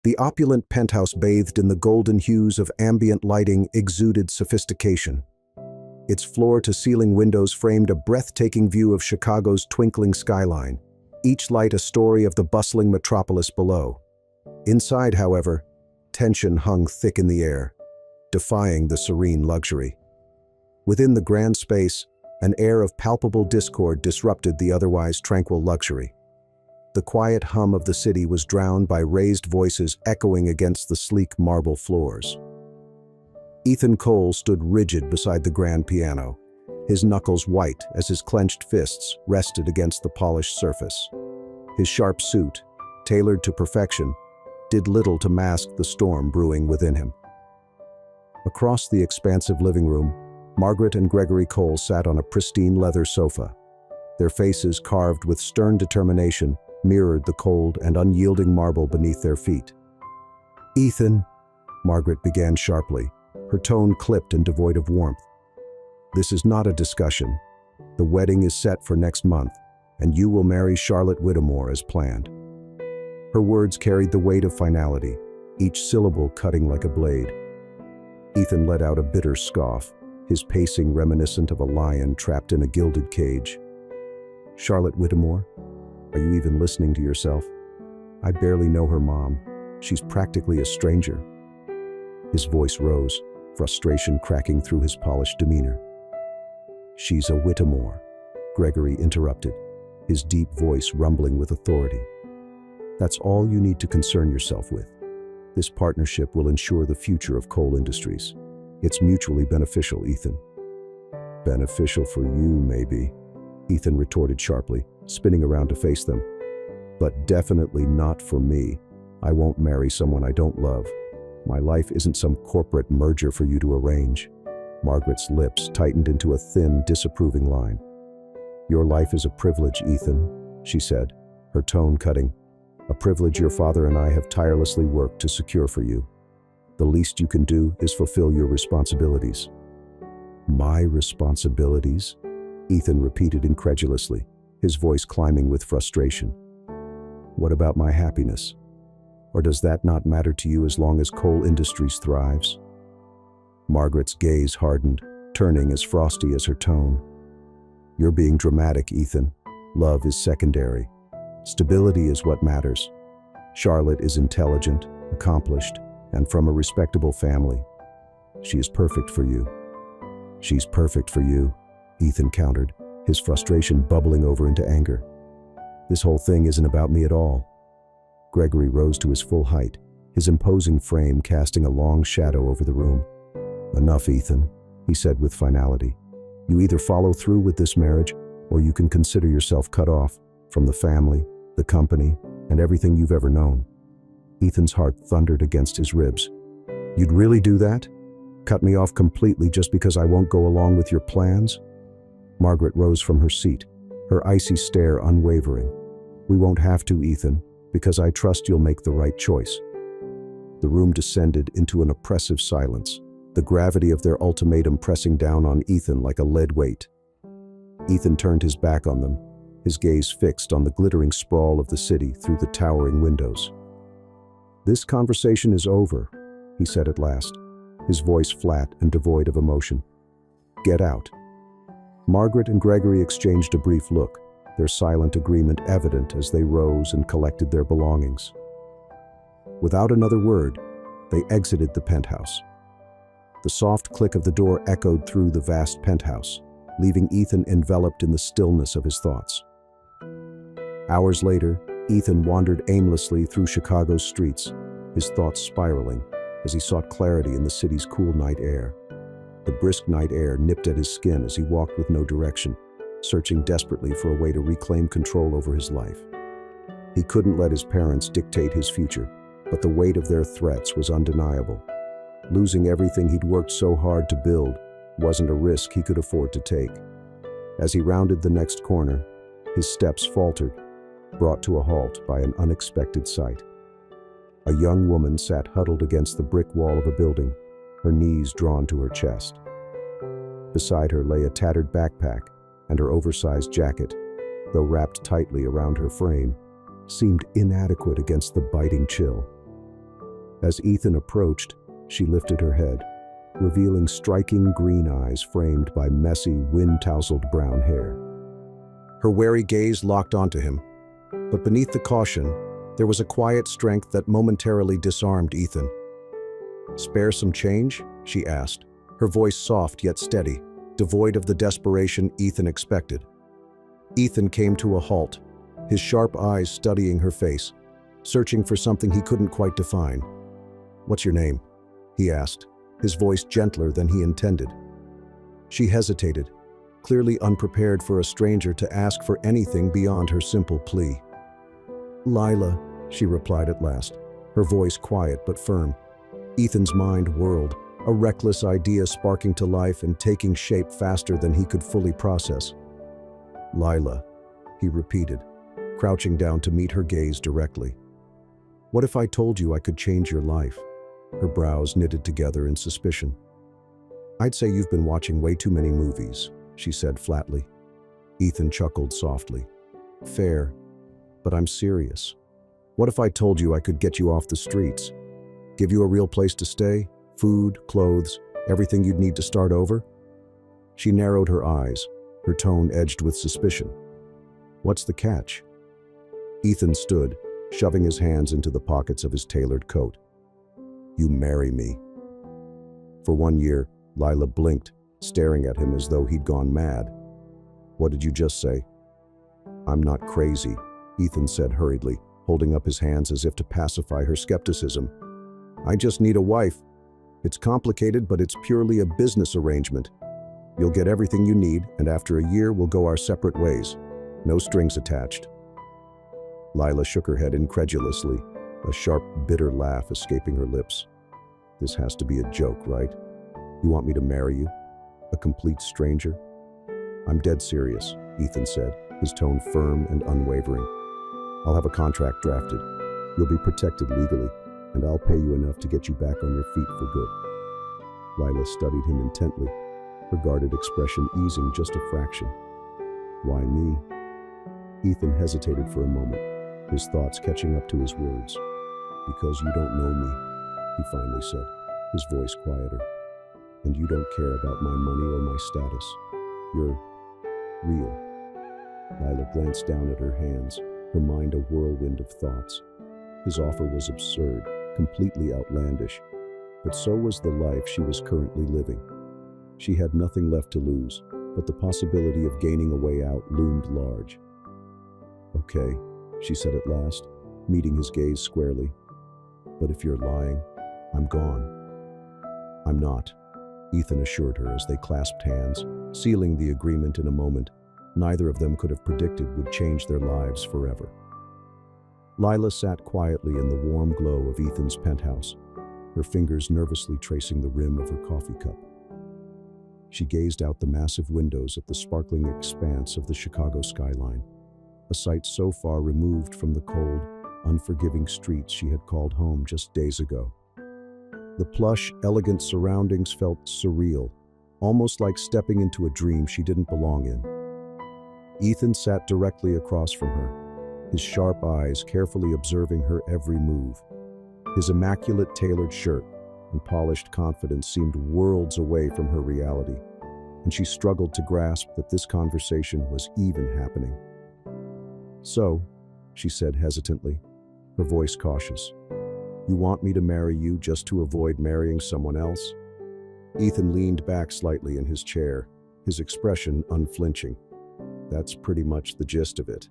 The opulent penthouse bathed in the golden hues of ambient lighting exuded sophistication. Its floor-to-ceiling windows framed a breathtaking view of Chicago's twinkling skyline, each light a story of the bustling metropolis below. Inside, however, tension hung thick in the air, defying the serene luxury. Within the grand space, an air of palpable discord disrupted the otherwise tranquil luxury. The quiet hum of the city was drowned by raised voices echoing against the sleek marble floors. Ethan Cole stood rigid beside the grand piano, his knuckles white as his clenched fists rested against the polished surface. His sharp suit, tailored to perfection, did little to mask the storm brewing within him. Across the expansive living room, Margaret and Gregory Cole sat on a pristine leather sofa. Their faces, carved with stern determination, mirrored the cold and unyielding marble beneath their feet. "Ethan," Margaret began sharply, her tone clipped and devoid of warmth. "This is not a discussion. The wedding is set for next month, and you will marry Charlotte Whittemore as planned." Her words carried the weight of finality, each syllable cutting like a blade. Ethan let out a bitter scoff, his pacing reminiscent of a lion trapped in a gilded cage. "Charlotte Whittemore? Are you even listening to yourself? I barely know her mom. She's practically a stranger." His voice rose, frustration cracking through his polished demeanor. "She's a Whittemore," Gregory interrupted, his deep voice rumbling with authority. "That's all you need to concern yourself with. This partnership will ensure the future of Cole Industries. It's mutually beneficial, Ethan." "Beneficial for you, maybe," Ethan retorted sharply, spinning around to face them. "But definitely not for me. I won't marry someone I don't love. My life isn't some corporate merger for you to arrange." Margaret's lips tightened into a thin, disapproving line. "Your life is a privilege, Ethan," she said, her tone cutting. "A privilege your father and I have tirelessly worked to secure for you. The least you can do is fulfill your responsibilities." "My responsibilities?" Ethan repeated incredulously, his voice climbing with frustration. "What about my happiness? Or does that not matter to you as long as Cole Industries thrives?" Margaret's gaze hardened, turning as frosty as her tone. "You're being dramatic, Ethan. Love is secondary. Stability is what matters. Charlotte is intelligent, accomplished, and from a respectable family. She is perfect for you." "She's perfect for you," Ethan countered, his frustration bubbling over into anger. "This whole thing isn't about me at all." Gregory rose to his full height, his imposing frame casting a long shadow over the room. "Enough, Ethan," he said with finality. "You either follow through with this marriage, or you can consider yourself cut off from the family, the company, and everything you've ever known." Ethan's heart thundered against his ribs. "You'd really do that? Cut me off completely just because I won't go along with your plans?" Margaret rose from her seat, her icy stare unwavering. "We won't have to, Ethan, because I trust you'll make the right choice." The room descended into an oppressive silence, the gravity of their ultimatum pressing down on Ethan like a lead weight. Ethan turned his back on them, his gaze fixed on the glittering sprawl of the city through the towering windows. "This conversation is over," he said at last, his voice flat and devoid of emotion. "Get out." Margaret and Gregory exchanged a brief look, their silent agreement evident as they rose and collected their belongings. Without another word, they exited the penthouse. The soft click of the door echoed through the vast penthouse, leaving Ethan enveloped in the stillness of his thoughts. Hours later, Ethan wandered aimlessly through Chicago's streets, his thoughts spiraling as he sought clarity in the city's cool night air. The brisk night air nipped at his skin as he walked with no direction, searching desperately for a way to reclaim control over his life. He couldn't let his parents dictate his future, but the weight of their threats was undeniable. Losing everything he'd worked so hard to build wasn't a risk he could afford to take. As he rounded the next corner, his steps faltered, brought to a halt by an unexpected sight. A young woman sat huddled against the brick wall of a building, her knees drawn to her chest. Beside her lay a tattered backpack, and her oversized jacket, though wrapped tightly around her frame, seemed inadequate against the biting chill. As Ethan approached, she lifted her head, revealing striking green eyes framed by messy, wind-tousled brown hair. Her wary gaze locked onto him, but beneath the caution, there was a quiet strength that momentarily disarmed Ethan. "Spare some change?" she asked, her voice soft yet steady, devoid of the desperation Ethan expected. Ethan came to a halt, his sharp eyes studying her face, searching for something he couldn't quite define. "What's your name?" he asked, his voice gentler than he intended. She hesitated, clearly unprepared for a stranger to ask for anything beyond her simple plea. "Lila," she replied at last, her voice quiet but firm. Ethan's mind whirled, a reckless idea sparking to life and taking shape faster than he could fully process. "Lila," he repeated, crouching down to meet her gaze directly. "What if I told you I could change your life?" Her brows knitted together in suspicion. "I'd say you've been watching way too many movies," she said flatly. Ethan chuckled softly. "Fair, but I'm serious. What if I told you I could get you off the streets? Give you a real place to stay, food, clothes, everything you'd need to start over?" She narrowed her eyes, her tone edged with suspicion. "What's the catch?" Ethan stood, shoving his hands into the pockets of his tailored coat. "You marry me." For 1 year, Lila blinked, staring at him as though he'd gone mad. "What did you just say?" "I'm not crazy," Ethan said hurriedly, holding up his hands as if to pacify her skepticism. "I just need a wife. It's complicated, but it's purely a business arrangement. You'll get everything you need, and after a year, we'll go our separate ways. No strings attached." Lila shook her head incredulously, a sharp, bitter laugh escaping her lips. "This has to be a joke, right? You want me to marry you? A complete stranger?" "I'm dead serious," Ethan said, his tone firm and unwavering. "I'll have a contract drafted. You'll be protected legally, and I'll pay you enough to get you back on your feet for good." Lila studied him intently, her guarded expression easing just a fraction. "Why me?" Ethan hesitated for a moment, his thoughts catching up to his words. "Because you don't know me," he finally said, his voice quieter. "And you don't care about my money or my status. You're real." Lila glanced down at her hands, her mind a whirlwind of thoughts. His offer was absurd, completely outlandish, but so was the life she was currently living. She had nothing left to lose, but the possibility of gaining a way out loomed large. "Okay," she said at last, meeting his gaze squarely. "But if you're lying, I'm gone." "I'm not," Ethan assured her as they clasped hands, sealing the agreement in a moment neither of them could have predicted would change their lives forever. Lila sat quietly in the warm glow of Ethan's penthouse, her fingers nervously tracing the rim of her coffee cup. She gazed out the massive windows at the sparkling expanse of the Chicago skyline, a sight so far removed from the cold, unforgiving streets she had called home just days ago. The plush, elegant surroundings felt surreal, almost like stepping into a dream she didn't belong in. Ethan sat directly across from her, his sharp eyes carefully observing her every move. His immaculate tailored shirt and polished confidence seemed worlds away from her reality, and she struggled to grasp that this conversation was even happening. "So," she said hesitantly, her voice cautious, "you want me to marry you just to avoid marrying someone else?" Ethan leaned back slightly in his chair, his expression unflinching. "That's pretty much the gist of it."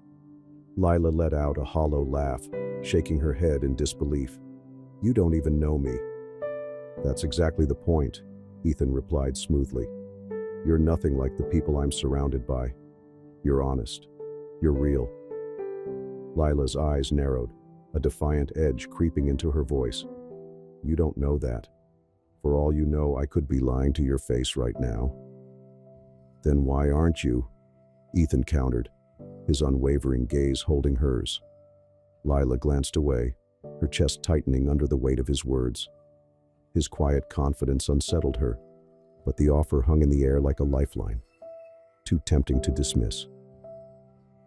Lila let out a hollow laugh, shaking her head in disbelief. "You don't even know me." "That's exactly the point," Ethan replied smoothly. "You're nothing like the people I'm surrounded by. You're honest. You're real." Lila's eyes narrowed, a defiant edge creeping into her voice. "You don't know that. For all you know, I could be lying to your face right now." "Then why aren't you?" Ethan countered, his unwavering gaze holding hers. Lila glanced away, her chest tightening under the weight of his words. His quiet confidence unsettled her, but the offer hung in the air like a lifeline, too tempting to dismiss.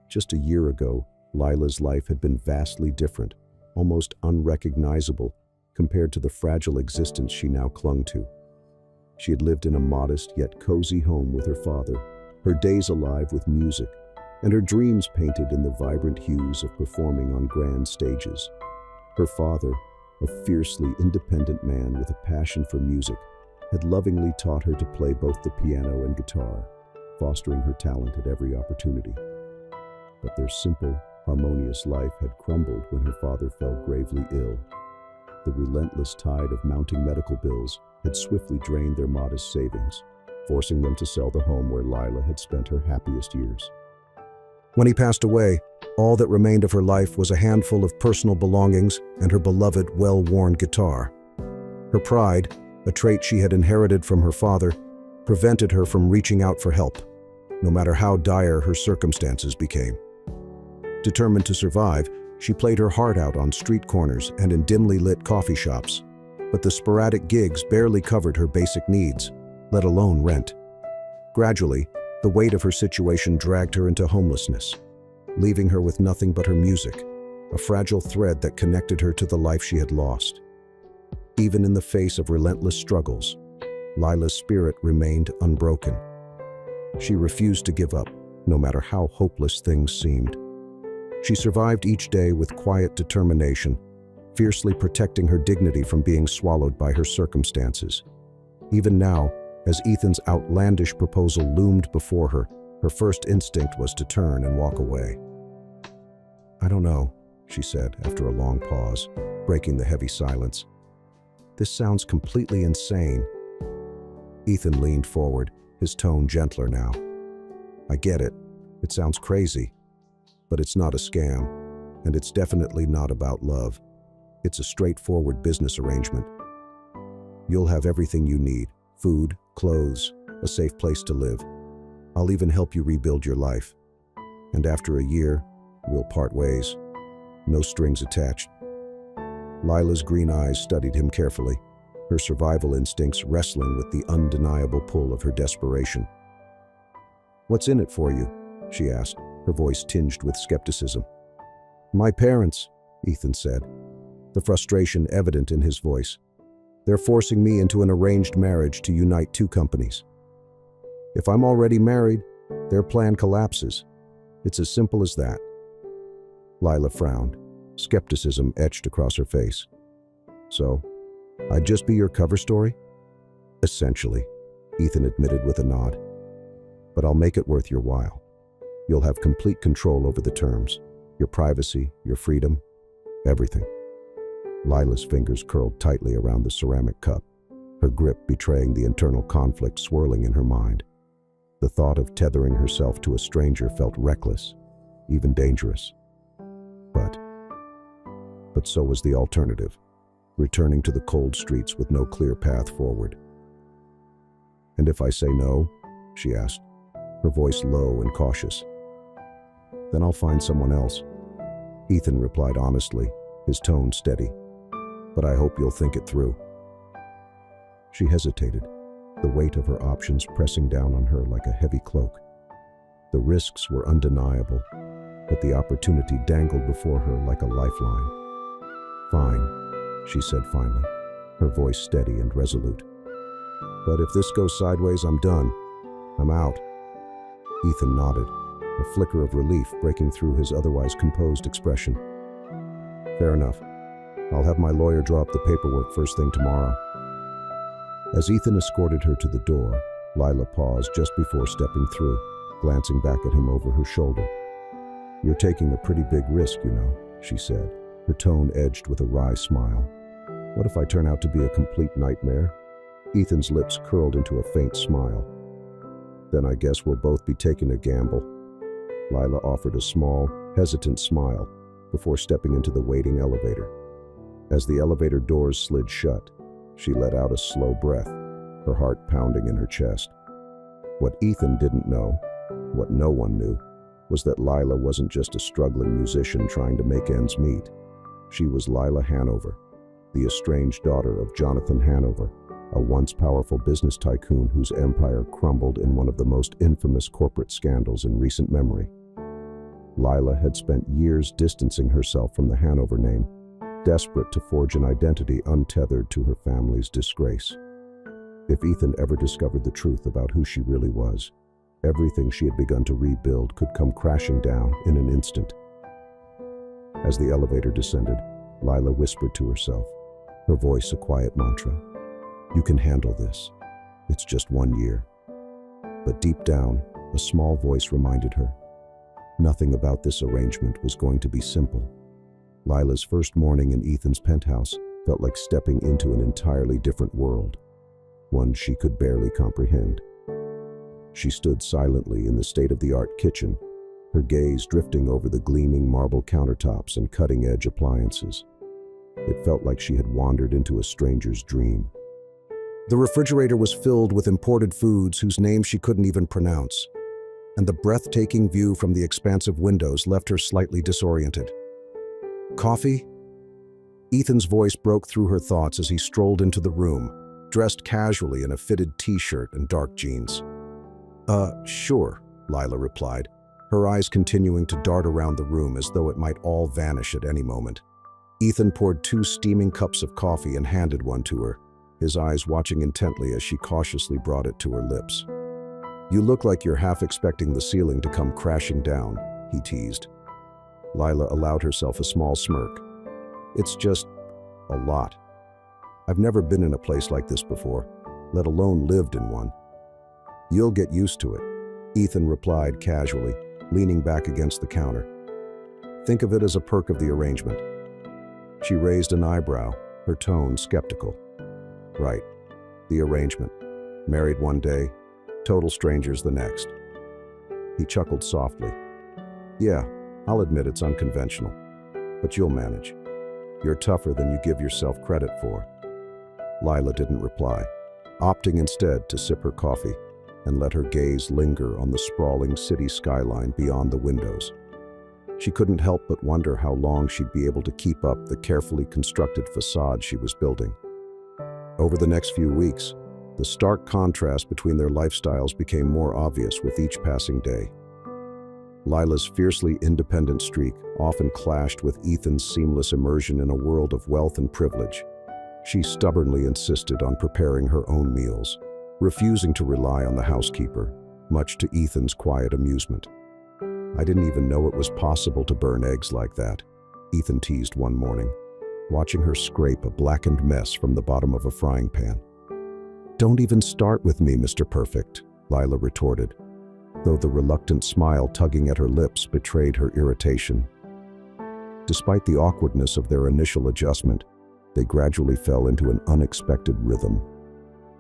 Just a year ago, Lila's life had been vastly different, almost unrecognizable, compared to the fragile existence she now clung to. She had lived in a modest yet cozy home with her father, her days alive with music, and her dreams painted in the vibrant hues of performing on grand stages. Her father, a fiercely independent man with a passion for music, had lovingly taught her to play both the piano and guitar, fostering her talent at every opportunity. But their simple, harmonious life had crumbled when her father fell gravely ill. The relentless tide of mounting medical bills had swiftly drained their modest savings, forcing them to sell the home where Lila had spent her happiest years. When he passed away, all that remained of her life was a handful of personal belongings and her beloved, well-worn guitar. Her pride, a trait she had inherited from her father, prevented her from reaching out for help, no matter how dire her circumstances became. Determined to survive, she played her heart out on street corners and in dimly lit coffee shops, but the sporadic gigs barely covered her basic needs, let alone rent. Gradually, the weight of her situation dragged her into homelessness, leaving her with nothing but her music, a fragile thread that connected her to the life she had lost. Even in the face of relentless struggles, Lila's spirit remained unbroken. She refused to give up, no matter how hopeless things seemed. She survived each day with quiet determination, fiercely protecting her dignity from being swallowed by her circumstances. Even now, as Ethan's outlandish proposal loomed before her, her first instinct was to turn and walk away. "I don't know," she said after a long pause, breaking the heavy silence. "This sounds completely insane." Ethan leaned forward, his tone gentler now. "I get it. It sounds crazy. But it's not a scam, and it's definitely not about love. It's a straightforward business arrangement. You'll have everything you need: food, clothes, a safe place to live. I'll even help you rebuild your life. And after a year, we'll part ways. No strings attached." Lila's green eyes studied him carefully, her survival instincts wrestling with the undeniable pull of her desperation. "What's in it for you?" she asked, her voice tinged with skepticism. "My parents," Ethan said, the frustration evident in his voice. "They're forcing me into an arranged marriage to unite two companies. If I'm already married, their plan collapses. It's as simple as that." Lila frowned, skepticism etched across her face. "So, I'd just be your cover story?" "Essentially," Ethan admitted with a nod. "But I'll make it worth your while. You'll have complete control over the terms, your privacy, your freedom, everything." Lila's fingers curled tightly around the ceramic cup, her grip betraying the internal conflict swirling in her mind. The thought of tethering herself to a stranger felt reckless, even dangerous. But so was the alternative, returning to the cold streets with no clear path forward. "And if I say no?" she asked, her voice low and cautious. "Then I'll find someone else," Ethan replied honestly, his tone steady. "But I hope you'll think it through." She hesitated, the weight of her options pressing down on her like a heavy cloak. The risks were undeniable, but the opportunity dangled before her like a lifeline. "Fine," she said finally, her voice steady and resolute. "But if this goes sideways, I'm done. I'm out." Ethan nodded, a flicker of relief breaking through his otherwise composed expression. "Fair enough. I'll have my lawyer draw up the paperwork first thing tomorrow." As Ethan escorted her to the door, Lila paused just before stepping through, glancing back at him over her shoulder. "You're taking a pretty big risk, you know," she said, her tone edged with a wry smile. "What if I turn out to be a complete nightmare?" Ethan's lips curled into a faint smile. "Then I guess we'll both be taking a gamble." Lila offered a small, hesitant smile before stepping into the waiting elevator. As the elevator doors slid shut, she let out a slow breath, her heart pounding in her chest. What Ethan didn't know, what no one knew, was that Lila wasn't just a struggling musician trying to make ends meet. She was Lila Hanover, the estranged daughter of Jonathan Hanover, a once powerful business tycoon whose empire crumbled in one of the most infamous corporate scandals in recent memory. Lila had spent years distancing herself from the Hanover name, desperate to forge an identity untethered to her family's disgrace. If Ethan ever discovered the truth about who she really was, everything she had begun to rebuild could come crashing down in an instant. As the elevator descended, Lila whispered to herself, her voice a quiet mantra. "You can handle this. It's just 1 year." But deep down, a small voice reminded her, nothing about this arrangement was going to be simple. Lila's first morning in Ethan's penthouse felt like stepping into an entirely different world, one she could barely comprehend. She stood silently in the state-of-the-art kitchen, her gaze drifting over the gleaming marble countertops and cutting-edge appliances. It felt like she had wandered into a stranger's dream. The refrigerator was filled with imported foods whose names she couldn't even pronounce, and the breathtaking view from the expansive windows left her slightly disoriented. "Coffee?" Ethan's voice broke through her thoughts as he strolled into the room, dressed casually in a fitted t-shirt and dark jeans. Sure," Lila replied, her eyes continuing to dart around the room as though it might all vanish at any moment. Ethan poured 2 steaming cups of coffee and handed one to her, his eyes watching intently as she cautiously brought it to her lips. "You look like you're half expecting the ceiling to come crashing down," he teased. Lila allowed herself a small smirk. "It's just a lot. I've never been in a place like this before, let alone lived in one." "You'll get used to it," Ethan replied casually, leaning back against the counter. "Think of it as a perk of the arrangement." She raised an eyebrow, her tone skeptical. "Right, the arrangement. Married one day, total strangers the next." He chuckled softly. "Yeah, I'll admit it's unconventional, but you'll manage. You're tougher than you give yourself credit for." Lila didn't reply, opting instead to sip her coffee and let her gaze linger on the sprawling city skyline beyond the windows. She couldn't help but wonder how long she'd be able to keep up the carefully constructed facade she was building. Over the next few weeks, the stark contrast between their lifestyles became more obvious with each passing day. Lila's fiercely independent streak often clashed with Ethan's seamless immersion in a world of wealth and privilege. She stubbornly insisted on preparing her own meals, refusing to rely on the housekeeper, much to Ethan's quiet amusement. "I didn't even know it was possible to burn eggs like that," Ethan teased one morning, watching her scrape a blackened mess from the bottom of a frying pan. "Don't even start with me, Mr. Perfect," Lila retorted, though the reluctant smile tugging at her lips betrayed her irritation. Despite the awkwardness of their initial adjustment, they gradually fell into an unexpected rhythm.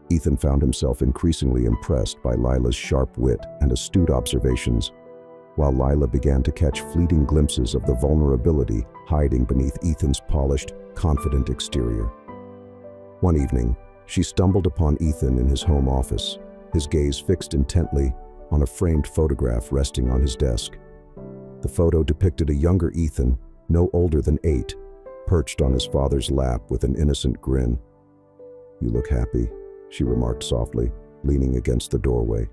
Ethan found himself increasingly impressed by Lila's sharp wit and astute observations, while Lila began to catch fleeting glimpses of the vulnerability hiding beneath Ethan's polished, confident exterior. One evening, she stumbled upon Ethan in his home office, his gaze fixed intently on a framed photograph resting on his desk. The photo depicted a younger Ethan, no older than 8, perched on his father's lap with an innocent grin. "You look happy," she remarked softly, leaning against the doorway.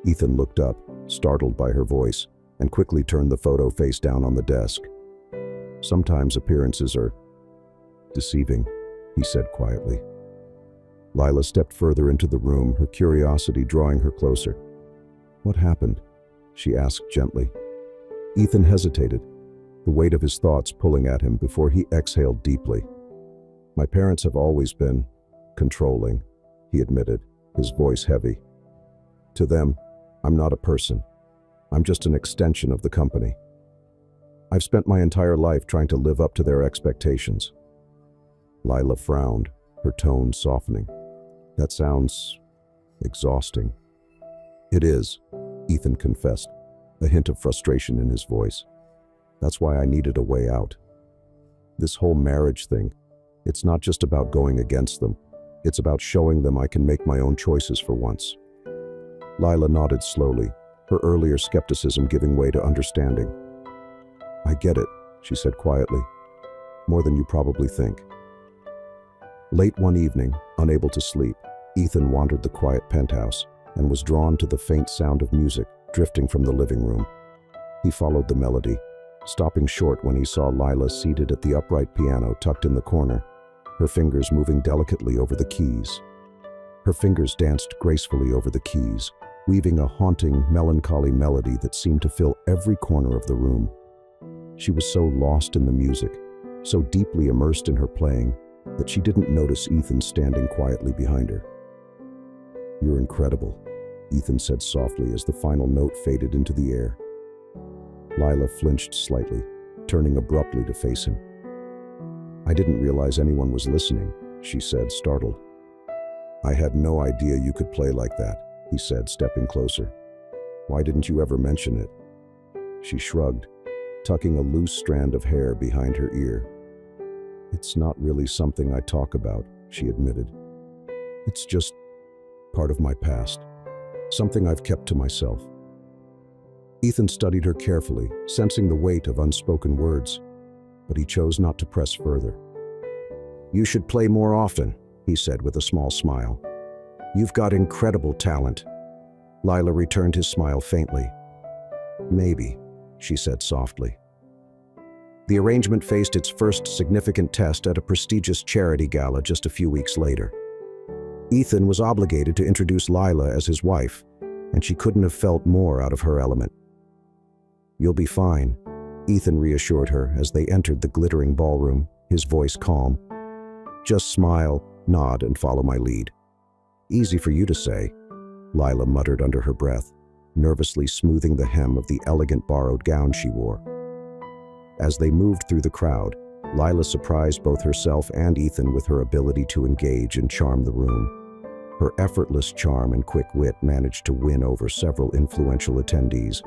Ethan looked up, startled by her voice, and quickly turned the photo face down on the desk. "Sometimes appearances are deceiving," he said quietly. Lila stepped further into the room, her curiosity drawing her closer. "What happened?" she asked gently. Ethan hesitated, the weight of his thoughts pulling at him before he exhaled deeply. "My parents have always been controlling," he admitted, his voice heavy. "To them, I'm not a person. I'm just an extension of the company. I've spent my entire life trying to live up to their expectations." Lila frowned, her tone softening. "That sounds exhausting." "It is," Ethan confessed, a hint of frustration in his voice. "That's why I needed a way out. This whole marriage thing, it's not just about going against them. It's about showing them I can make my own choices for once." Lila nodded slowly, her earlier skepticism giving way to understanding. "I get it," she said quietly. "More than you probably think." Late one evening, unable to sleep, Ethan wandered the quiet penthouse and was drawn to the faint sound of music drifting from the living room. He followed the melody, stopping short when he saw Lila seated at the upright piano tucked in the corner, her fingers moving delicately over the keys. Her fingers danced gracefully over the keys, weaving a haunting, melancholy melody that seemed to fill every corner of the room. She was so lost in the music, so deeply immersed in her playing, that she didn't notice Ethan standing quietly behind her. "You're incredible," Ethan said softly as the final note faded into the air. Lila flinched slightly, turning abruptly to face him. "I didn't realize anyone was listening," she said, startled. "I had no idea you could play like that," he said, stepping closer. "Why didn't you ever mention it?" She shrugged, tucking a loose strand of hair behind her ear. "It's not really something I talk about," she admitted. "It's just part of my past, something I've kept to myself." Ethan studied her carefully, sensing the weight of unspoken words, but he chose not to press further. "You should play more often," he said with a small smile. "You've got incredible talent." Lila returned his smile faintly. "Maybe," she said softly. The arrangement faced its first significant test at a prestigious charity gala just a few weeks later. Ethan was obligated to introduce Lila as his wife, and she couldn't have felt more out of her element. "You'll be fine," Ethan reassured her as they entered the glittering ballroom, his voice calm. "Just smile, nod, and follow my lead." "Easy for you to say," Lila muttered under her breath, nervously smoothing the hem of the elegant borrowed gown she wore. As they moved through the crowd, Lila surprised both herself and Ethan with her ability to engage and charm the room. Her effortless charm and quick wit managed to win over several influential attendees,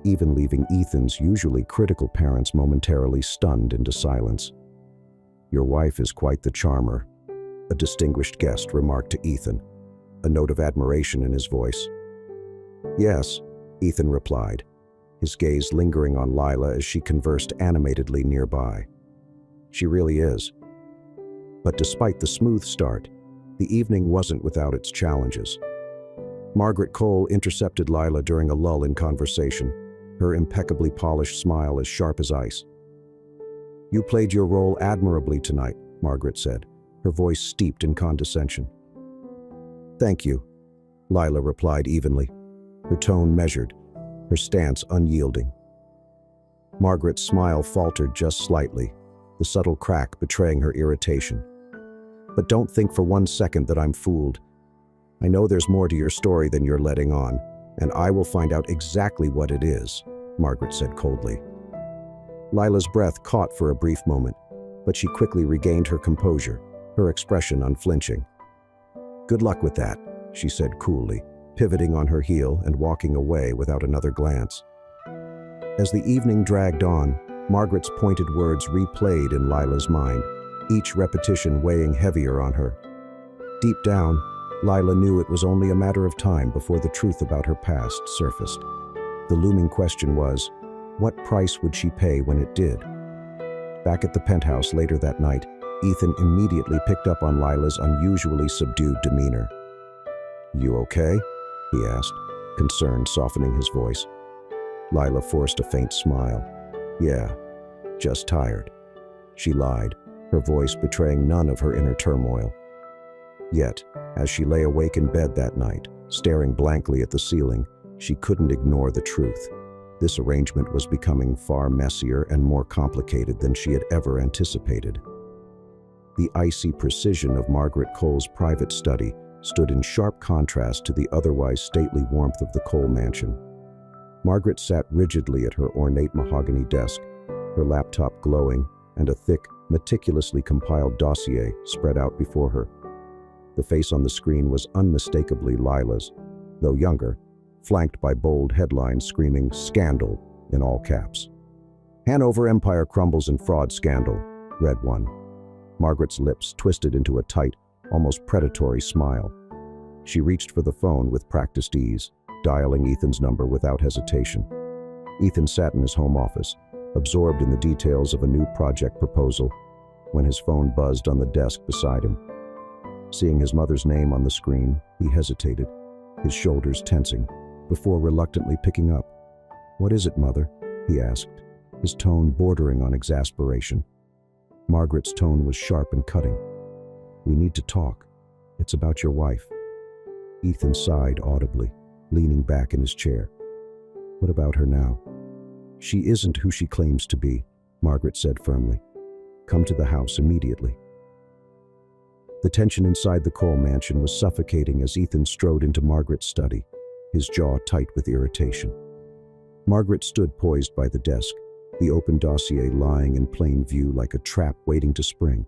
even leaving Ethan's usually critical parents momentarily stunned into silence. "Your wife is quite the charmer," a distinguished guest remarked to Ethan, a note of admiration in his voice. "Yes," Ethan replied, his gaze lingering on Lila as she conversed animatedly nearby. "She really is." But despite the smooth start, the evening wasn't without its challenges. Margaret Cole intercepted Lila during a lull in conversation, her impeccably polished smile as sharp as ice. "You played your role admirably tonight," Margaret said, her voice steeped in condescension. "Thank you," Lila replied evenly, her tone measured, her stance unyielding. Margaret's smile faltered just slightly, the subtle crack betraying her irritation. "But don't think for one second that I'm fooled. I know there's more to your story than you're letting on, and I will find out exactly what it is," Margaret said coldly. Lila's breath caught for a brief moment, but she quickly regained her composure, her expression unflinching. "Good luck with that," she said coolly, pivoting on her heel and walking away without another glance. As the evening dragged on, Margaret's pointed words replayed in Lila's mind, each repetition weighing heavier on her. Deep down, Lila knew it was only a matter of time before the truth about her past surfaced. The looming question was, what price would she pay when it did? Back at the penthouse later that night, Ethan immediately picked up on Lila's unusually subdued demeanor. "You okay?" he asked, concern softening his voice. Lila forced a faint smile. "Yeah, just tired." She lied, her voice betraying none of her inner turmoil. Yet, as she lay awake in bed that night, staring blankly at the ceiling, she couldn't ignore the truth. This arrangement was becoming far messier and more complicated than she had ever anticipated. The icy precision of Margaret Cole's private study stood in sharp contrast to the otherwise stately warmth of the Cole mansion. Margaret sat rigidly at her ornate mahogany desk, her laptop glowing, and a thick, meticulously compiled dossier spread out before her. The face on the screen was unmistakably Lila's, though younger, flanked by bold headlines screaming "Scandal" in all caps. "Hanover Empire crumbles in fraud scandal," read one. Margaret's lips twisted into a tight, almost predatory smile. She reached for the phone with practiced ease, dialing Ethan's number without hesitation. Ethan sat in his home office, absorbed in the details of a new project proposal, when his phone buzzed on the desk beside him. Seeing his mother's name on the screen, he hesitated, his shoulders tensing, before reluctantly picking up. "What is it, Mother?" he asked. his tone bordering on exasperation. Margaret's tone was sharp and cutting. "We need to talk. It's about your wife." Ethan sighed audibly, leaning back in his chair. "What about her now?" "She isn't who she claims to be," Margaret said firmly. "Come to the house immediately." The tension inside the Cole mansion was suffocating as Ethan strode into Margaret's study, his jaw tight with irritation. Margaret stood poised by the desk, the open dossier lying in plain view like a trap waiting to spring.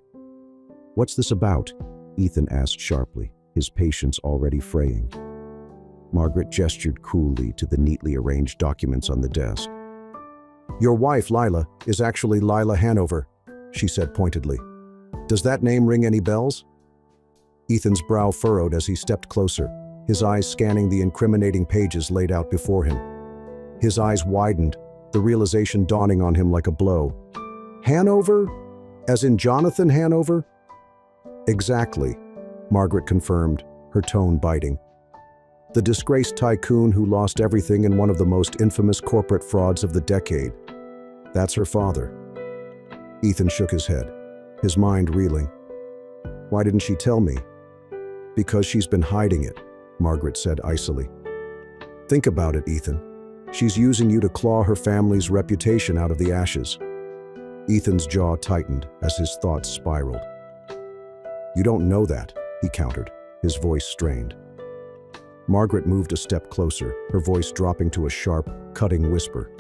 "What's this about?" Ethan asked sharply, his patience already fraying. Margaret gestured coolly to the neatly arranged documents on the desk. "Your wife, Lila, is actually Lila Hanover," she said pointedly. "Does that name ring any bells?" Ethan's brow furrowed as he stepped closer, his eyes scanning the incriminating pages laid out before him. His eyes widened, the realization dawning on him like a blow. "Hanover? As in Jonathan Hanover?" "Exactly," Margaret confirmed, her tone biting. "The disgraced tycoon who lost everything in one of the most infamous corporate frauds of the decade. That's her father." Ethan shook his head, his mind reeling. "Why didn't she tell me?" "Because she's been hiding it," Margaret said icily. "Think about it, Ethan. She's using you to claw her family's reputation out of the ashes." Ethan's jaw tightened as his thoughts spiraled. "You don't know that," he countered, his voice strained. Margaret moved a step closer, her voice dropping to a sharp, cutting whisper.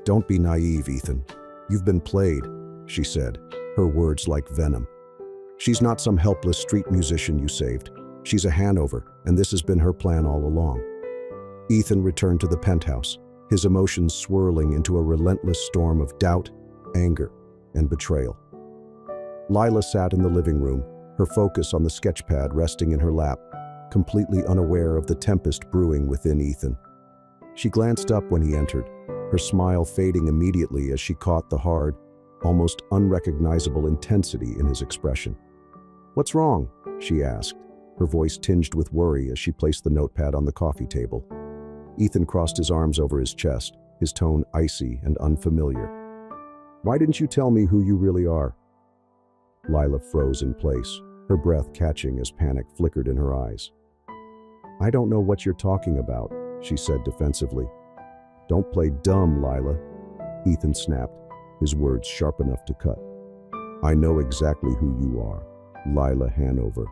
"Don't be naive, Ethan. You've been played," she said, her words like venom. "She's not some helpless street musician you saved. She's a Hanover, and this has been her plan all along." Ethan returned to the penthouse, his emotions swirling into a relentless storm of doubt, anger, and betrayal. Lila sat in the living room, her focus on the sketchpad resting in her lap, completely unaware of the tempest brewing within Ethan. She glanced up when he entered, her smile fading immediately as she caught the hard, almost unrecognizable intensity in his expression. "What's wrong?" she asked, her voice tinged with worry as she placed the notepad on the coffee table. Ethan crossed his arms over his chest, his tone icy and unfamiliar. "Why didn't you tell me who you really are?" Lila froze in place, her breath catching as panic flickered in her eyes. "I don't know what you're talking about," she said defensively. "Don't play dumb, Lila," Ethan snapped, his words sharp enough to cut. "I know exactly who you are, Lila Hanover.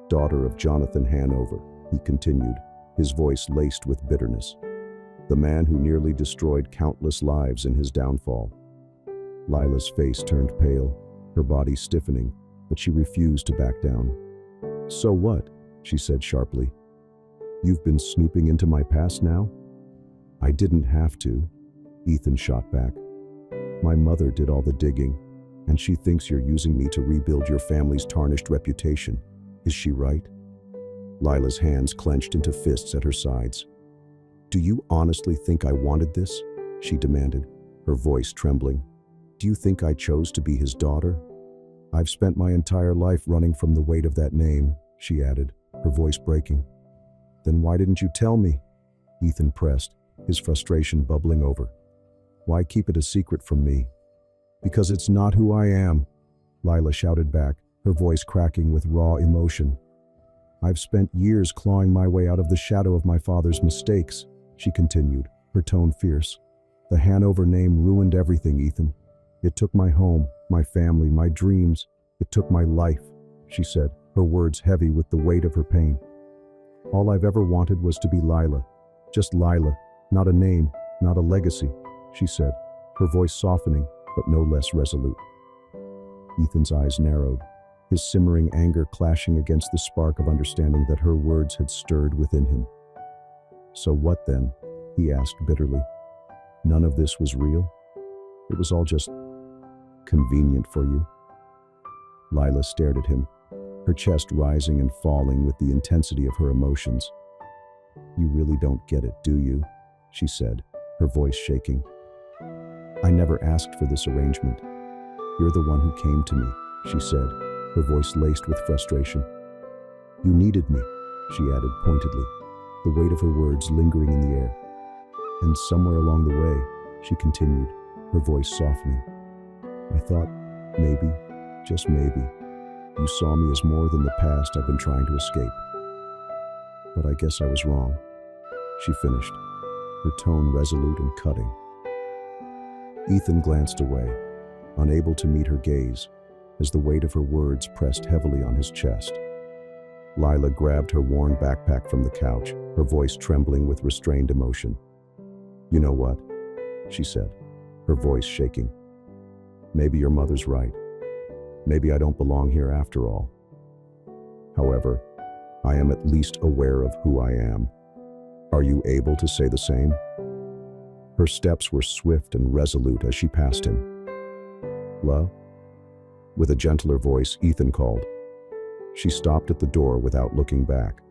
Daughter of Jonathan Hanover," he continued, his voice laced with bitterness. "The man who nearly destroyed countless lives in his downfall." Lila's face turned pale, her body stiffening, but she refused to back down. "So what?" she said sharply. "You've been snooping into my past now?" "I didn't have to," Ethan shot back. "My mother did all the digging, and she thinks you're using me to rebuild your family's tarnished reputation. Is she right?" Lila's hands clenched into fists at her sides. "Do you honestly think I wanted this?" she demanded, her voice trembling. "Do you think I chose to be his daughter? I've spent my entire life running from the weight of that name," she added, her voice breaking. "Then why didn't you tell me?" Ethan pressed, his frustration bubbling over. "Why keep it a secret from me?" "Because it's not who I am," Lila shouted back, her voice cracking with raw emotion. "I've spent years clawing my way out of the shadow of my father's mistakes," she continued, her tone fierce. "The Hanover name ruined everything, Ethan. It took my home, my family, my dreams. It took my life," she said, her words heavy with the weight of her pain. "All I've ever wanted was to be Lila. Just Lila, not a name, not a legacy," she said, her voice softening, but no less resolute. Ethan's eyes narrowed, his simmering anger clashing against the spark of understanding that her words had stirred within him. "So what then?" he asked bitterly. "None of this was real? It was all just convenient for you?" Lila stared at him, her chest rising and falling with the intensity of her emotions. "You really don't get it, do you?" she said, her voice shaking. "I never asked for this arrangement. You're the one who came to me," she said, her voice laced with frustration. "You needed me," she added pointedly, the weight of her words lingering in the air. "And somewhere along the way," she continued, her voice softening. I thought, maybe, just maybe, you saw me as more than the past I've been trying to escape. But I guess I was wrong, she finished, her tone resolute and cutting. Ethan glanced away, unable to meet her gaze, as the weight of her words pressed heavily on his chest. Lila grabbed her worn backpack from the couch, her voice trembling with restrained emotion. "You know what?" she said, her voice shaking. "Maybe your mother's right. Maybe I don't belong here after all. However, I am at least aware of who I am. Are you able to say the same?" Her steps were swift and resolute as she passed him. "Love?" With a gentler voice, Ethan called. She stopped at the door without looking back.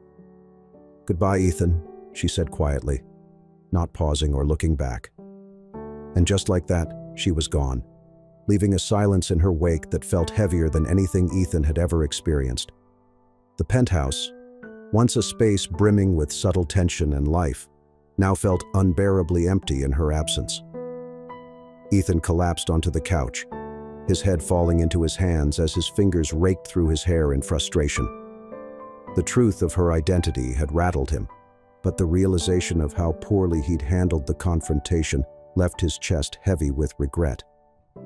"Goodbye, Ethan," she said quietly, not pausing or looking back. And just like that, she was gone, leaving a silence in her wake that felt heavier than anything Ethan had ever experienced. The penthouse, once a space brimming with subtle tension and life, now felt unbearably empty in her absence. Ethan collapsed onto the couch, his head falling into his hands as his fingers raked through his hair in frustration. The truth of her identity had rattled him, but the realization of how poorly he'd handled the confrontation left his chest heavy with regret.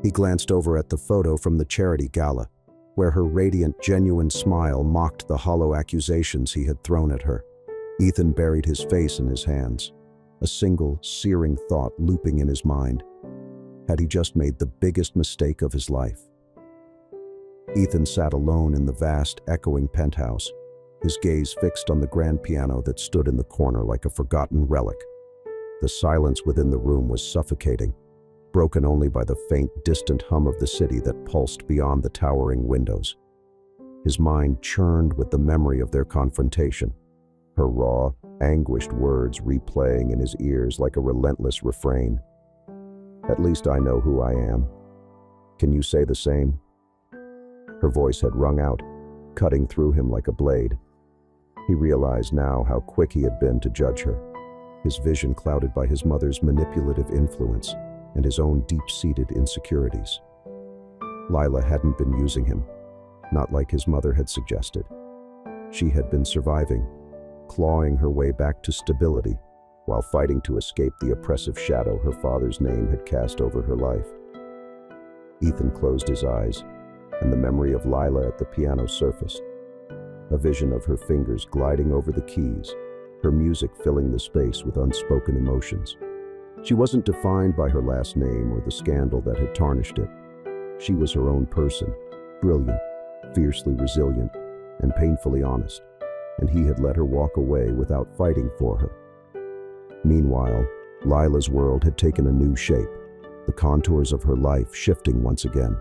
He glanced over at the photo from the charity gala, where her radiant, genuine smile mocked the hollow accusations he had thrown at her. Ethan buried his face in his hands, a single, searing thought looping in his mind. Had he just made the biggest mistake of his life? Ethan sat alone in the vast, echoing penthouse, his gaze fixed on the grand piano that stood in the corner like a forgotten relic. The silence within the room was suffocating, broken only by the faint, distant hum of the city that pulsed beyond the towering windows. His mind churned with the memory of their confrontation, her raw, anguished words replaying in his ears like a relentless refrain. "At least I know who I am. Can you say the same?" Her voice had rung out, cutting through him like a blade. He realized now how quick he had been to judge her, his vision clouded by his mother's manipulative influence and his own deep-seated insecurities. Lila hadn't been using him, not like his mother had suggested. She had been surviving, clawing her way back to stability, while fighting to escape the oppressive shadow her father's name had cast over her life. Ethan closed his eyes, and the memory of Lila at the piano surfaced. A vision of her fingers gliding over the keys, her music filling the space with unspoken emotions. She wasn't defined by her last name or the scandal that had tarnished it. She was her own person, brilliant, fiercely resilient, and painfully honest, and he had let her walk away without fighting for her. Meanwhile, Lila's world had taken a new shape, the contours of her life shifting once again.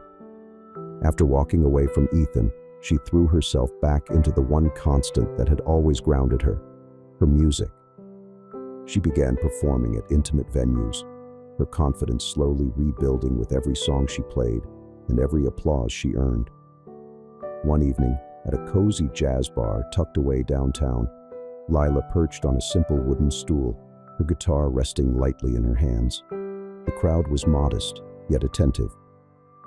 After walking away from Ethan, she threw herself back into the one constant that had always grounded her, her music. She began performing at intimate venues, her confidence slowly rebuilding with every song she played and every applause she earned. One evening, at a cozy jazz bar tucked away downtown, Lila perched on a simple wooden stool, her guitar resting lightly in her hands. The crowd was modest, yet attentive,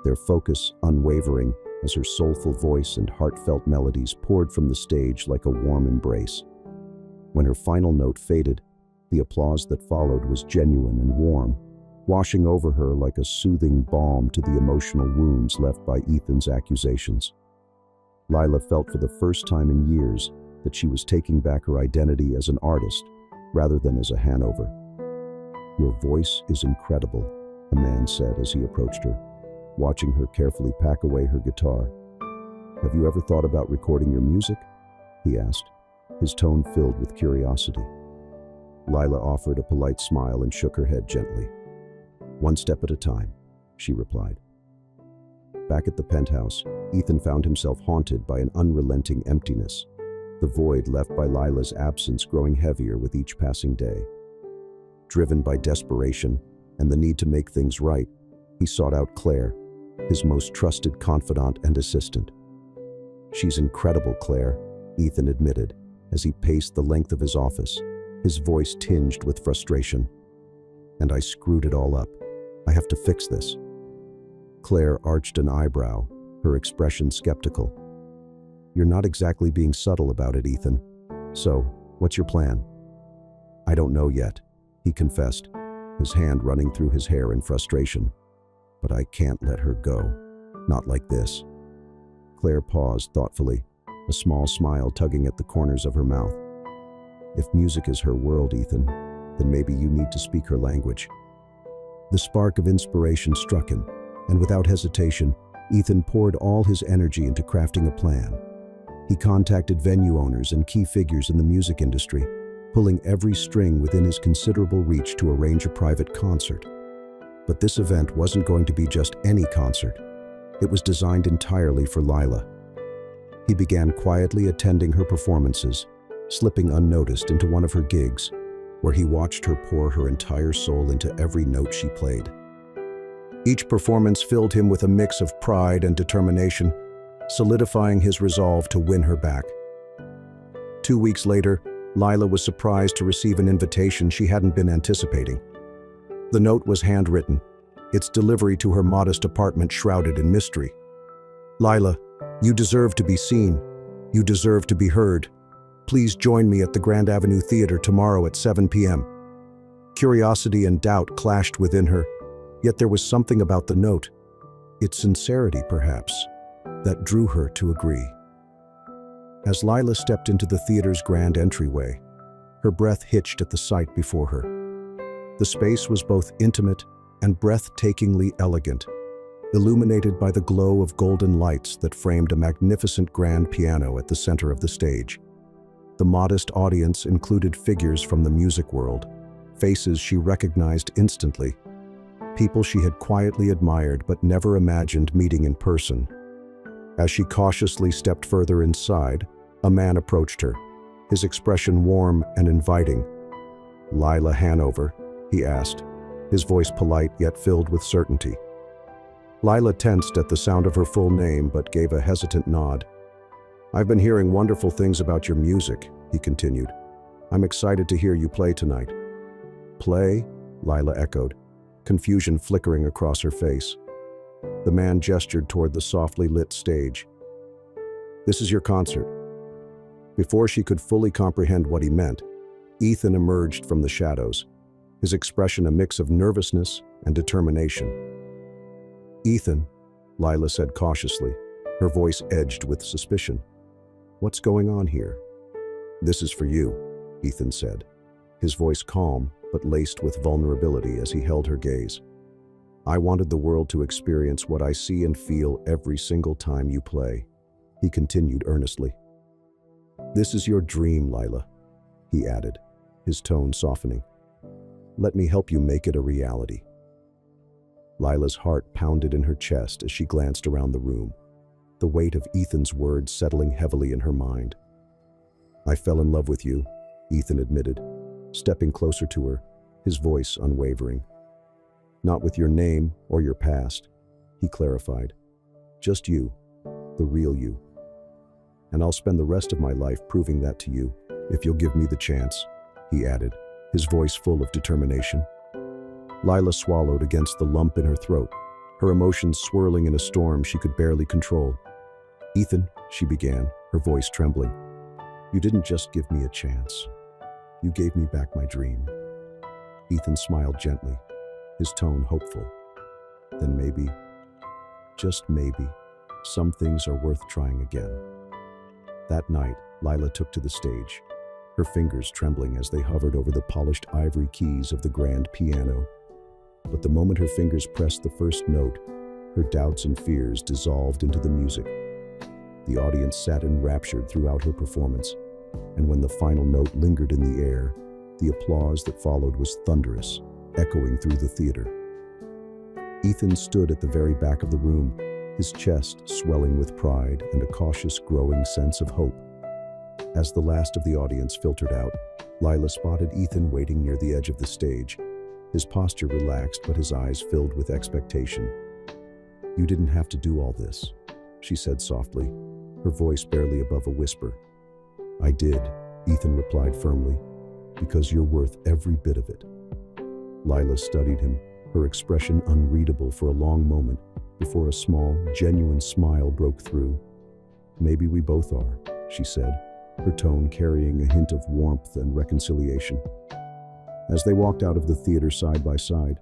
their focus unwavering as her soulful voice and heartfelt melodies poured from the stage like a warm embrace. When her final note faded, the applause that followed was genuine and warm, washing over her like a soothing balm to the emotional wounds left by Ethan's accusations. Lila felt for the first time in years that she was taking back her identity as an artist rather than as a Hanover. "Your voice is incredible," a man said as he approached her, watching her carefully pack away her guitar. "Have you ever thought about recording your music?" he asked, his tone filled with curiosity. Lila offered a polite smile and shook her head gently. "One step at a time," she replied. Back at the penthouse, Ethan found himself haunted by an unrelenting emptiness, the void left by Lila's absence growing heavier with each passing day. Driven by desperation and the need to make things right, he sought out Claire, his most trusted confidant and assistant. "She's incredible, Claire," Ethan admitted as he paced the length of his office, his voice tinged with frustration. "And I screwed it all up. I have to fix this." Claire arched an eyebrow, her expression skeptical. "You're not exactly being subtle about it, Ethan. So, what's your plan?" "I don't know yet," he confessed, his hand running through his hair in frustration. "But I can't let her go. Not like this." Claire paused thoughtfully, a small smile tugging at the corners of her mouth. "If music is her world, Ethan, then maybe you need to speak her language." The spark of inspiration struck him, and without hesitation, Ethan poured all his energy into crafting a plan. He contacted venue owners and key figures in the music industry, pulling every string within his considerable reach to arrange a private concert. But this event wasn't going to be just any concert. It was designed entirely for Lila. He began quietly attending her performances, slipping unnoticed into one of her gigs, where he watched her pour her entire soul into every note she played. Each performance filled him with a mix of pride and determination, solidifying his resolve to win her back. 2 weeks later, Lila was surprised to receive an invitation she hadn't been anticipating. The note was handwritten, its delivery to her modest apartment shrouded in mystery. "Lila, you deserve to be seen. You deserve to be heard. Please join me at the Grand Avenue Theater tomorrow at 7 p.m. Curiosity and doubt clashed within her, yet there was something about the note, its sincerity perhaps, that drew her to agree. As Lila stepped into the theater's grand entryway, her breath hitched at the sight before her. The space was both intimate and breathtakingly elegant, illuminated by the glow of golden lights that framed a magnificent grand piano at the center of the stage. The modest audience included figures from the music world, faces she recognized instantly, people she had quietly admired but never imagined meeting in person. As she cautiously stepped further inside, a man approached her, his expression warm and inviting. "Lila Hanover?" he asked, his voice polite yet filled with certainty. Lila tensed at the sound of her full name but gave a hesitant nod. "I've been hearing wonderful things about your music," he continued. "I'm excited to hear you play tonight." "Play?" Lila echoed, confusion flickering across her face. The man gestured toward the softly lit stage. "This is your concert." Before she could fully comprehend what he meant, Ethan emerged from the shadows, his expression a mix of nervousness and determination. "Ethan," Lila said cautiously, her voice edged with suspicion. "What's going on here?" "This is for you," Ethan said, his voice calm but laced with vulnerability as he held her gaze. "I wanted the world to experience what I see and feel every single time you play," he continued earnestly. "This is your dream, Lila," he added, his tone softening. "Let me help you make it a reality." Lila's heart pounded in her chest as she glanced around the room, the weight of Ethan's words settling heavily in her mind. "I fell in love with you," Ethan admitted, stepping closer to her, his voice unwavering. "Not with your name or your past," he clarified. "Just you, the real you. And I'll spend the rest of my life proving that to you, if you'll give me the chance," he added, his voice full of determination. Lila swallowed against the lump in her throat, her emotions swirling in a storm she could barely control. "Ethan," she began, her voice trembling, "you didn't just give me a chance. You gave me back my dream." Ethan smiled gently, his tone hopeful. "Then maybe, just maybe, some things are worth trying again." That night, Lila took to the stage, her fingers trembling as they hovered over the polished ivory keys of the grand piano. But the moment her fingers pressed the first note, her doubts and fears dissolved into the music. The audience sat enraptured throughout her performance, and when the final note lingered in the air, the applause that followed was thunderous, echoing through the theater. Ethan stood at the very back of the room, his chest swelling with pride and a cautious, growing sense of hope. As the last of the audience filtered out, Lila spotted Ethan waiting near the edge of the stage, his posture relaxed but his eyes filled with expectation. "You didn't have to do all this," she said softly, her voice barely above a whisper. "I did," Ethan replied firmly, "because you're worth every bit of it." Lila studied him, her expression unreadable for a long moment before a small, genuine smile broke through. "Maybe we both are," she said, her tone carrying a hint of warmth and reconciliation. As they walked out of the theater side by side,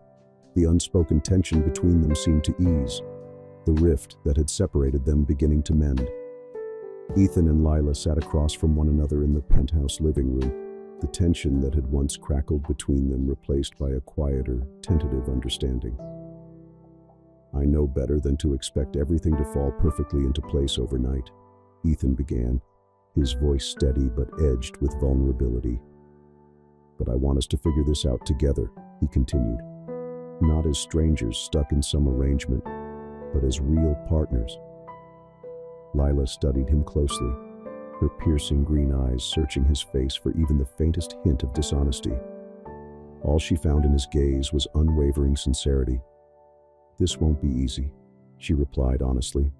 the unspoken tension between them seemed to ease, the rift that had separated them beginning to mend. Ethan and Lila sat across from one another in the penthouse living room, the tension that had once crackled between them replaced by a quieter, tentative understanding. "I know better than to expect everything to fall perfectly into place overnight," Ethan began, his voice steady but edged with vulnerability. "But I want us to figure this out together," he continued. "Not as strangers stuck in some arrangement, but as real partners." Lila studied him closely, her piercing green eyes searching his face for even the faintest hint of dishonesty. All she found in his gaze was unwavering sincerity. "This won't be easy," she replied honestly.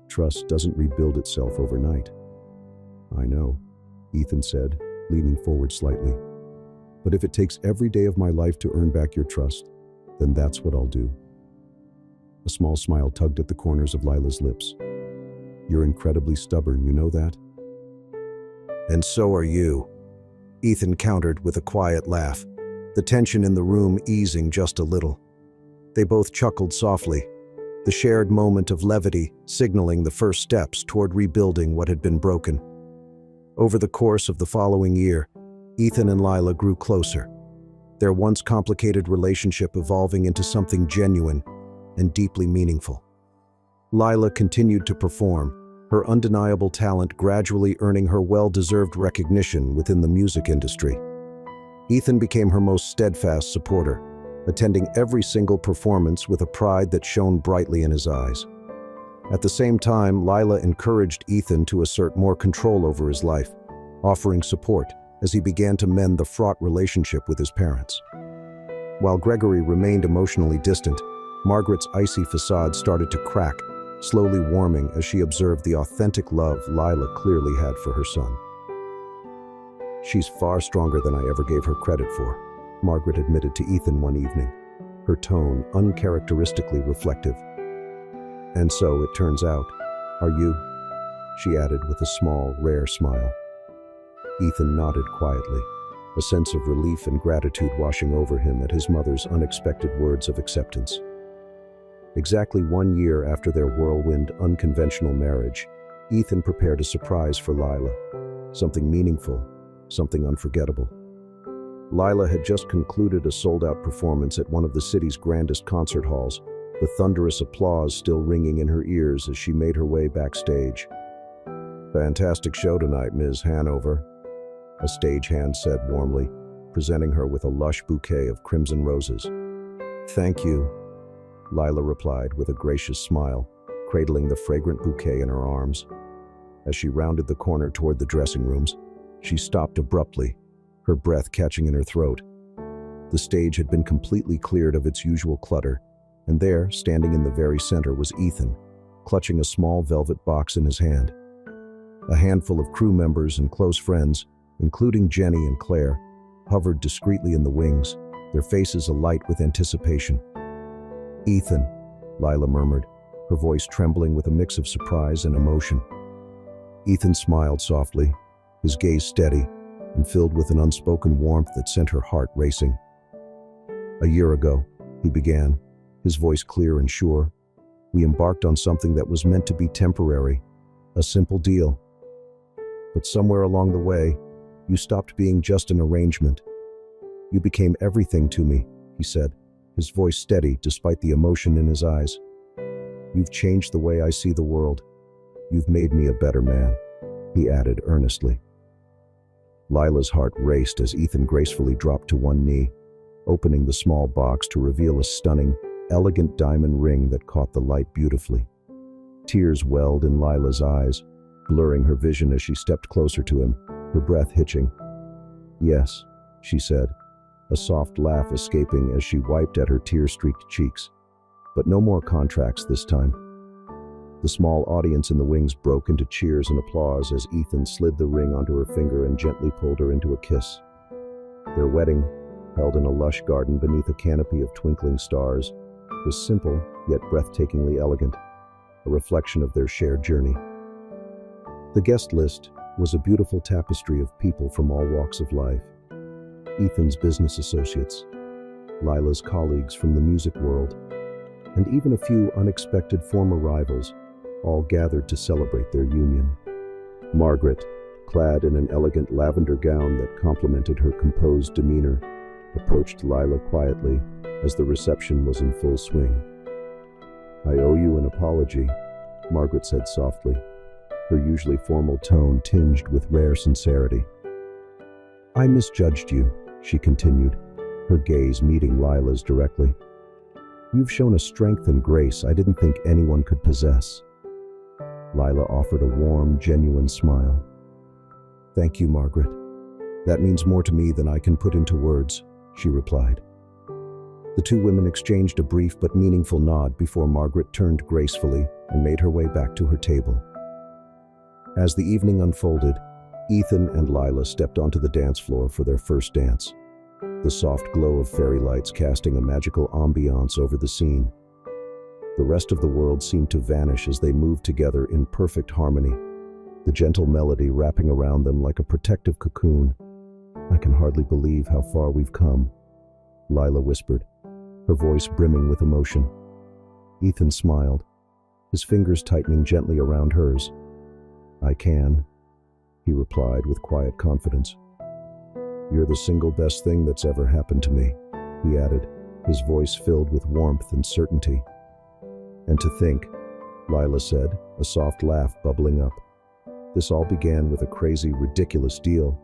"Trust doesn't rebuild itself overnight." "I know," Ethan said, leaning forward slightly. "But if it takes every day of my life to earn back your trust, then that's what I'll do." A small smile tugged at the corners of Lila's lips. "You're incredibly stubborn, you know that?" "And so are you," Ethan countered with a quiet laugh, the tension in the room easing just a little. They both chuckled softly, the shared moment of levity signaling the first steps toward rebuilding what had been broken. Over the course of the following year, Ethan and Lila grew closer, their once complicated relationship evolving into something genuine and deeply meaningful. Lila continued to perform, her undeniable talent gradually earning her well-deserved recognition within the music industry. Ethan became her most steadfast supporter, attending every single performance with a pride that shone brightly in his eyes. At the same time, Lila encouraged Ethan to assert more control over his life, offering support as he began to mend the fraught relationship with his parents. While Gregory remained emotionally distant, Margaret's icy facade started to crack, slowly warming as she observed the authentic love Lila clearly had for her son. "She's far stronger than I ever gave her credit for," Margaret admitted to Ethan one evening, her tone uncharacteristically reflective. "And so, it turns out, are you?" she added with a small, rare smile. Ethan nodded quietly, a sense of relief and gratitude washing over him at his mother's unexpected words of acceptance. Exactly 1 year after their whirlwind, unconventional marriage, Ethan prepared a surprise for Lila, something meaningful, something unforgettable. Lila had just concluded a sold-out performance at one of the city's grandest concert halls, the thunderous applause still ringing in her ears as she made her way backstage. "Fantastic show tonight, Ms. Hanover," a stagehand said warmly, presenting her with a lush bouquet of crimson roses. "Thank you," Lila replied with a gracious smile, cradling the fragrant bouquet in her arms. As she rounded the corner toward the dressing rooms, she stopped abruptly, her breath catching in her throat. The stage had been completely cleared of its usual clutter, and there, standing in the very center, was Ethan, clutching a small velvet box in his hand. A handful of crew members and close friends, including Jenny and Claire, hovered discreetly in the wings, their faces alight with anticipation. "Ethan," Lila murmured, her voice trembling with a mix of surprise and emotion. Ethan smiled softly, his gaze steady and filled with an unspoken warmth that sent her heart racing. "A year ago," he began, his voice clear and sure, "we embarked on something that was meant to be temporary, a simple deal. But somewhere along the way, you stopped being just an arrangement. You became everything to me," he said, his voice steady despite the emotion in his eyes. "You've changed the way I see the world. You've made me a better man," he added earnestly. Lila's heart raced as Ethan gracefully dropped to one knee, opening the small box to reveal a stunning, elegant diamond ring that caught the light beautifully. Tears welled in Lila's eyes, blurring her vision as she stepped closer to him, her breath hitching. "Yes," she said, a soft laugh escaping as she wiped at her tear-streaked cheeks. But no more contracts this time. The small audience in the wings broke into cheers and applause as Ethan slid the ring onto her finger and gently pulled her into a kiss. Their wedding, held in a lush garden beneath a canopy of twinkling stars, was simple yet breathtakingly elegant, a reflection of their shared journey. The guest list was a beautiful tapestry of people from all walks of life. Ethan's business associates, Lila's colleagues from the music world, and even a few unexpected former rivals, all gathered to celebrate their union. Margaret, clad in an elegant lavender gown that complemented her composed demeanor, approached Lila quietly as the reception was in full swing. "I owe you an apology," Margaret said softly, her usually formal tone tinged with rare sincerity. "I misjudged you," she continued, her gaze meeting Lila's directly. "You've shown a strength and grace I didn't think anyone could possess." Lila offered a warm, genuine smile. "Thank you, Margaret. That means more to me than I can put into words," she replied. The two women exchanged a brief but meaningful nod before Margaret turned gracefully and made her way back to her table. As the evening unfolded, Ethan and Lila stepped onto the dance floor for their first dance, the soft glow of fairy lights casting a magical ambiance over the scene. The rest of the world seemed to vanish as they moved together in perfect harmony, the gentle melody wrapping around them like a protective cocoon. "I can hardly believe how far we've come," Lila whispered, her voice brimming with emotion. Ethan smiled, his fingers tightening gently around hers. "I can," he replied with quiet confidence. "You're the single best thing that's ever happened to me," he added, his voice filled with warmth and certainty. "And to think," Lila said, a soft laugh bubbling up, "this all began with a crazy, ridiculous deal."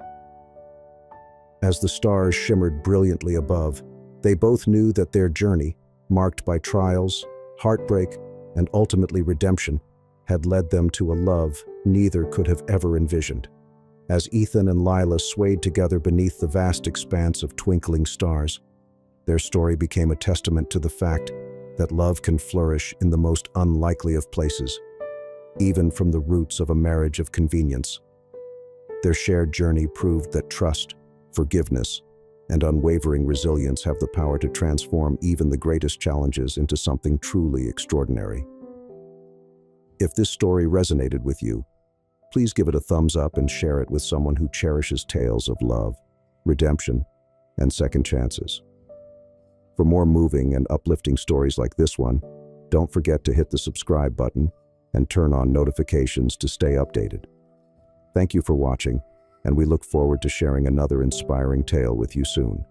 As the stars shimmered brilliantly above, they both knew that their journey, marked by trials, heartbreak, and ultimately redemption, had led them to a love neither could have ever envisioned. As Ethan and Lila swayed together beneath the vast expanse of twinkling stars, their story became a testament to the fact that love can flourish in the most unlikely of places, even from the roots of a marriage of convenience. Their shared journey proved that trust, forgiveness, and unwavering resilience have the power to transform even the greatest challenges into something truly extraordinary. If this story resonated with you, please give it a thumbs up and share it with someone who cherishes tales of love, redemption, and second chances. For more moving and uplifting stories like this one, don't forget to hit the subscribe button and turn on notifications to stay updated. Thank you for watching, and we look forward to sharing another inspiring tale with you soon.